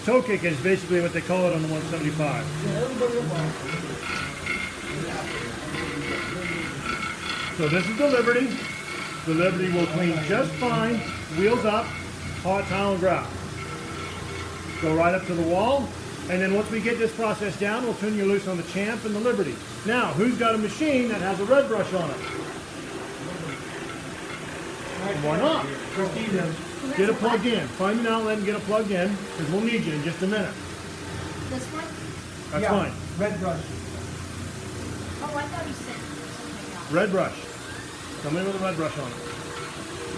Toe kick is basically what they call it on the 175. So this is the Liberty. The Liberty will clean just fine. Wheels up, hot towel and grab. Go right up to the wall. And then once we get this process down, we'll turn you loose on the Champ and the Liberty. Now, who's got a machine that has a red brush on it? Why not? Get it plugged in. Find an outlet and get it plugged in, because we'll need you in just a minute. This one? That's fine. Red brush. Oh, I thought he said something else. Red brush. Come in with a red brush on it.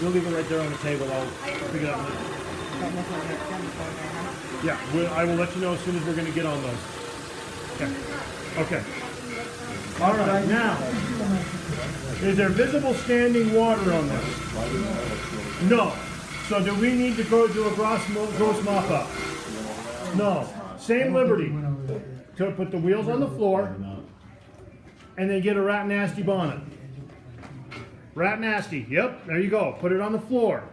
You'll leave it right there on the table. I'll pick it up. Yeah, I will let you know as soon as we're going to get on those. Okay. Okay. All right. Now, is there visible standing water on this? No. So do we need to go do a gross mop up? No. Same Liberty. To put the wheels on the floor and then get a Rat Nasty bonnet. Rat Nasty. Yep. There you go. Put it on the floor.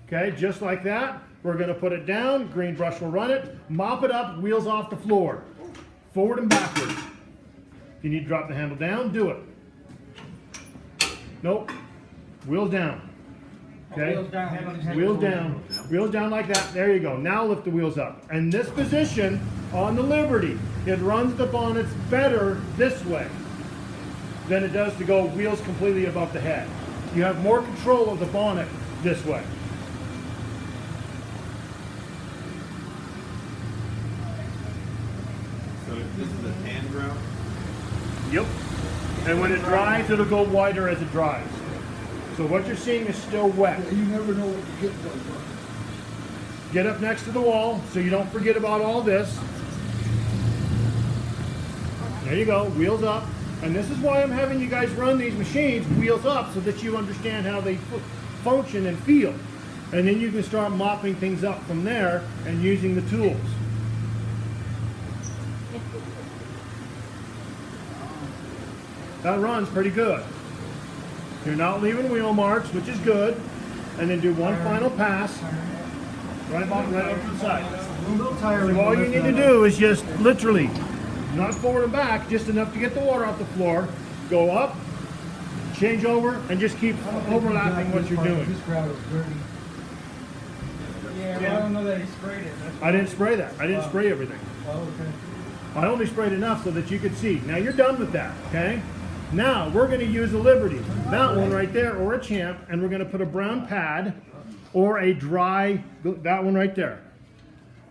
Okay, just like that. We're going to put it down. Green brush will run it. Mop it up. Wheels off the floor. Forward and backwards. If you need to drop the handle down, do it. Nope. Wheels down. Okay? Wheels down. Wheels down like that. There you go. Now lift the wheels up. And this position on the Liberty, it runs the bonnets better this way than it does to go wheels completely above the head. You have more control of the bonnet this way. So this is a tan ground? Yep. And when it dries, it'll go wider as it dries. So what you're seeing is still wet. You never know what you get from. Get up next to the wall so you don't forget about all this. There you go, wheels up. And this is why I'm having you guys run these machines wheels up, so that you understand how they function and feel. And then you can start mopping things up from there and using the tools. That runs pretty good. You're not leaving wheel marks, which is good. And then do one final pass. Right about right up to the side. So all you need to do is just literally, not forward and back, just enough to get the water off the floor. Go up, change over, and just keep overlapping what you're doing. This ground is dirty. Yeah, well, I don't know that he sprayed it. I didn't spray that. I didn't spray everything. Oh, okay. I only sprayed enough so that you could see. Now you're done with that, okay? Now we're going to use a Liberty, that one right there, or a Champ, and we're going to put a brown pad or a dry, that one right there.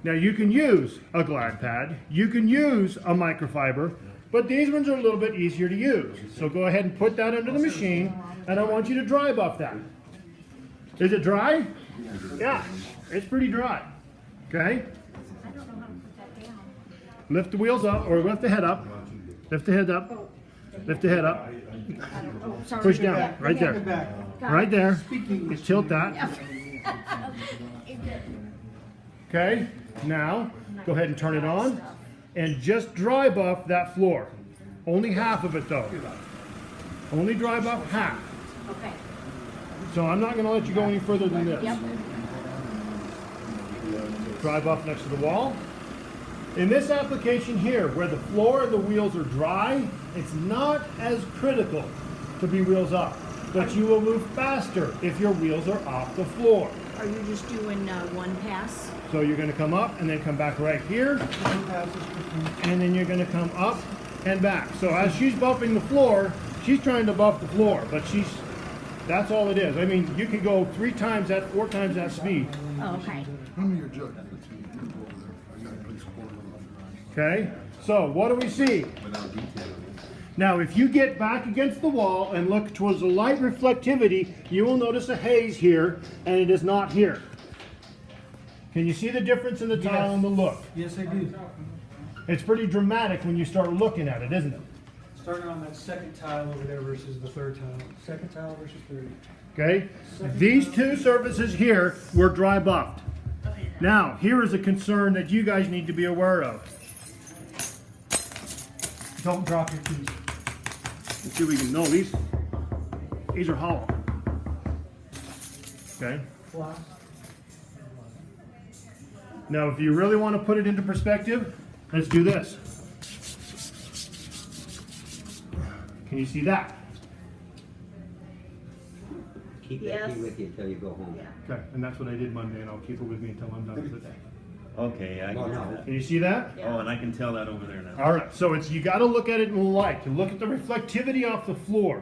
Now you can use a Glad pad, you can use a microfiber, but these ones are a little bit easier to use. So go ahead and put that under the machine, and I want you to dry buff that. Is it dry? Yeah, it's pretty dry. Okay? Lift the wheels up, or lift the head up. Lift the head up. Lift the head up. Push down. Right there. Right there. Just tilt that. Okay? Now, go ahead and turn it on. And just dry buff that floor. Only half of it though. Only dry buff half. Okay. So I'm not going to let you go any further than this. Yep. Dry buff next to the wall. In this application here, where the floor and the wheels are dry, it's not as critical to be wheels up, but you will move faster if your wheels are off the floor. Are you just doing one pass? So you're going to come up and then come back right here, and then you're going to come up and back. So as she's buffing the floor, she's trying to buff the floor, but that's all it is. I mean, you can go 3 times that, 4 times that speed. Oh, okay. How many your judges? I got a place quarter. Okay, so what do we see? Now, if you get back against the wall and look towards the light reflectivity, you will notice a haze here, and it is not here. Can you see the difference in the tile and the look? Yes, I do. It's pretty dramatic when you start looking at it, isn't it? Starting on that second tile over there versus the third tile. Second tile versus third. Okay, these 2 surfaces here were dry buffed. Now, here is a concern that you guys need to be aware of. Don't drop your keys. Let's see if we can, no, these are hollow. Okay, Floss. Now, if you really want to put it into perspective, let's do this. Can you see that? Keep that Yes. key with you until you go home. Okay, and that's what I did Monday, and I'll keep it with me until I'm done with it. Okay, I Oh, can no. see that. Can you see that? Oh, and I can tell that over there now. All right, so it's you got to look at it in the light. You look at the reflectivity off the floor.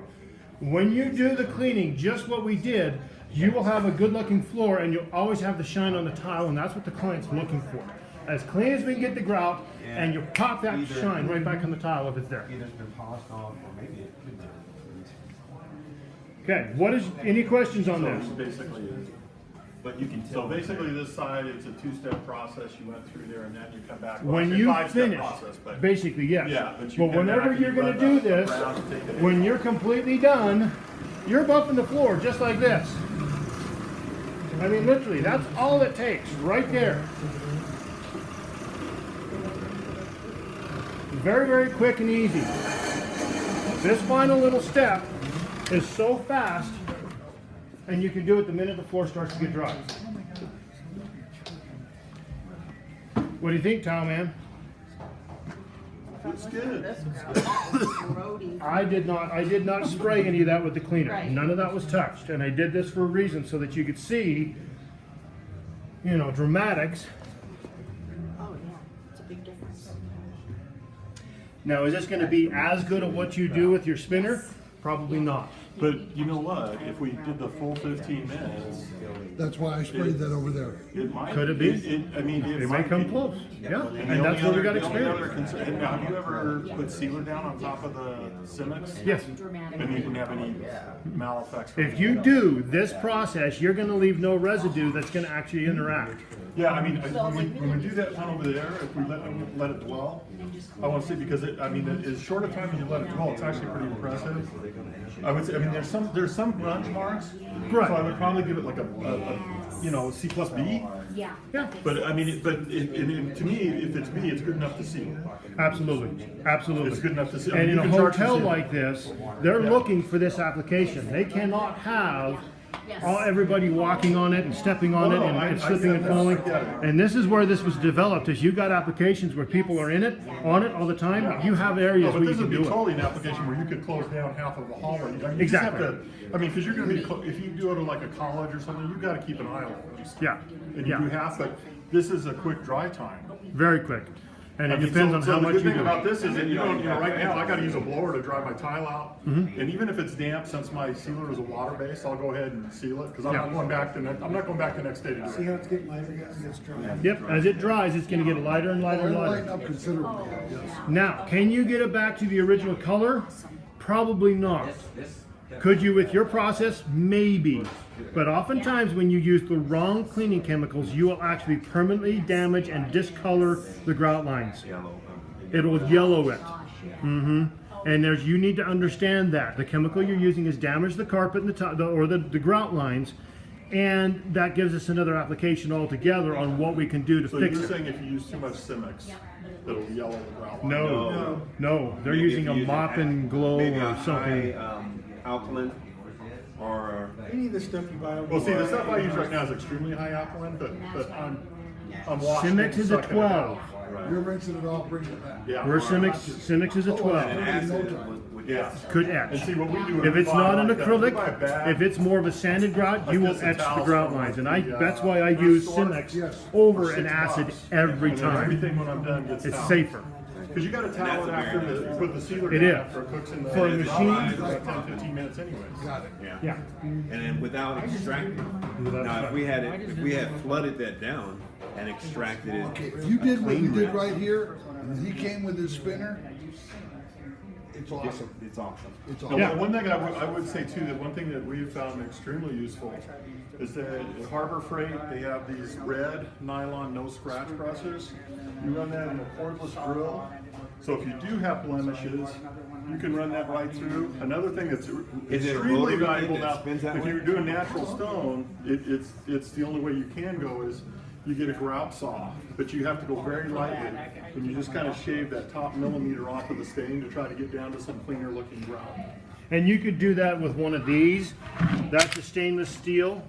When you do the cleaning, just what we did, you will have a good-looking floor, and you'll always have the shine on the tile, and that's what the client's looking for. As clean as we can get the grout, and you pop that shine right back on the tile if it's there. Either it's been polished off or maybe it could be. Okay, what is any questions on So this? basically, But you can so tell. basically this side, it's a two-step process. You went through there and then you come back. Well, When it's a you five-step finish, process, but- basically, yes. Yeah, but you But come whenever back and you're you gonna run do the this, ground to take it. when you're completely done, you're buffing the floor just like this. I mean, literally, that's all it takes, right there. Very, very quick and easy. This final little step is so fast, and you can do it the minute the floor starts to get dry. What do you think, Tile Man? Looks good. I did not spray any of that with the cleaner. Right. None of that was touched, and I did this for a reason so that you could see, you know, dramatics. Oh, yeah, it's a big difference. Now, is this going to be as good at what you do with your spinner? Probably not. But you know what? If we did the full 15 minutes, That's why I sprayed that over there. it might. Could it be? I mean, It may come close. Yeah, And and that's where we got the only other experience. concern, now, have you ever put sealer down on top of the Cimex? Yes. And you didn't have any mal effects from If it? you do this process, you're going to leave no residue that's going to actually interact. Yeah, I mean, when we do that one over there, if we let it dwell, I want to see, because it, I mean, as short a time as you let it dwell, it's actually pretty impressive. I would say, I mean, there's some grunge marks, Right. so I would probably give it like a you know, C plus B. Yeah. Yeah. But I mean, to me, if it's B, it's good enough to see. Absolutely, absolutely. It's good enough to see. I And mean, in you a can charge hotel for like this, they're Yeah. looking for this application. They cannot have Yes. everybody walking on it and stepping on it Oh, no, and I slipping get and that. falling. I get it. And this is where this was developed. Is you got applications where people are in it, on it all the time. You have areas No, but where you this can would be do it. totally an application where you could close down half of the hallway. I mean, you just have Exactly. to, I mean, because you're going to be, if you do it at like a college or something, you've got to keep an eye on it. Yeah, And you do yeah, half, but this is a quick dry time. very quick. And I it mean, depends so- on so how the much good you thing do. about this is that you know, right now I got to use a blower to dry my tile out, and even if it's damp, since my sealer is a water base, I'll go ahead and seal it because I'm Yeah. not going back I'm not going back the next day to do See it. how it's getting lighter as it's drying? Yep, as it dries, it's going to get lighter and lighter and It'll lighten lighter. up considerably, yes. Now, can you get it back to the original color? Probably not. Could you with your process? Maybe. But oftentimes when you use the wrong cleaning chemicals, you will actually permanently damage and discolor the grout lines. It'll yellow it. And you need to understand that. The chemical you're using has damaged the carpet and the grout lines, and that gives us another application altogether on what we can do to So fix you're it. saying if you use too much Cimex, it'll yellow the grout line? No, they're Maybe using if a you use mop and glow maybe a or something. high, alkaline, or Any of the stuff you buy. Well, see, the stuff I use right now is extremely high alkaline, but I'm washing Cimex it, is a sucking it out. 12. You're rinsing it off, bringing it back. Yeah. Where Cimex is a 12. acid would Yeah. Could And etch. see what we do. If it's not an if we buy a acrylic, bag, if it's more of a sanded grout, you will this, a etch the towel grout from lines. And the, that's why I thrift use store, Cimex yes, over for an $6, acid every and then time. everything when I'm done gets It's towel. safer. Because you got to towel it after you put the sealer It down is. after it cooks in the For a machine- for about 10-15 minutes anyways. Got it. Yeah. And then without extracting. Now, if we had flooded that down and extracted it. Okay, if you did what you did right here, and he came with his spinner, it's awesome. It's awesome. It's Now, awesome. Yeah. one thing I would say too, that one thing that we've found extremely useful is that at Harbor Freight, they have these red nylon no scratch brushes. You run that in a cordless drill. So if you do have blemishes, you can run that right through. Another thing that's Is it a extremely rotary thing valuable that now, spins that if way? you're doing natural stone, it's the only way you can go is you get a grout saw, but you have to go very lightly, and you just kind of shave that top millimeter off of the stain to try to get down to some cleaner looking grout. And you could do that with one of these. That's a stainless steel.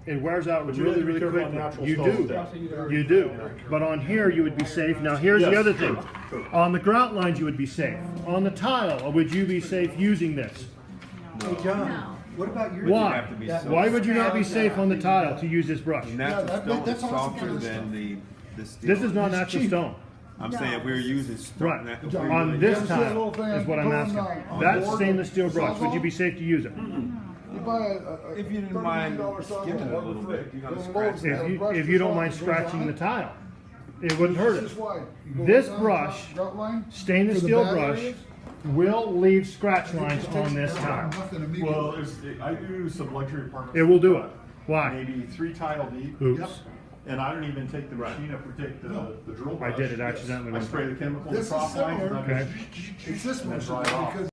it wears out But you really, have to be really careful on quickly. natural You do, stones. you do. But on here, you would be safe. Now, here's the Yes, other true, thing. true. On the grout lines, you would be safe. On the tile, would you be safe using this? Hey, John, what about your? Why? have to be That- so- Why would you not be safe on the tile to use this brush? Natural that- stone that's is awesome softer kind of than stuff. the steel. This is not It's natural cheap. stone. I'm saying if we were using stone. Right. if we were On doing- this You see that little tile thing is what I'm going asking. on That's board stainless steel with brush. Would you Sawzall? be safe to use it? You buy a If you didn't mind skipping it a little bit, you're gonna scratch it. If you don't mind scratching the tile, it wouldn't hurt This it. is why. You go This down the brush, grout line, Stainless for the steel bad brush areas, will leave scratch it lines takes on this tile. nothing immediately. Well, I do some luxury apartments. It will do it. Why? Maybe 3 tile deep. Oops. Yep. And I don't even take the machine up or take the drill I brush. did it accidentally I one spray time. the chemical This is crop lines. similar. and I Okay. just- It's this and then much dry it off. because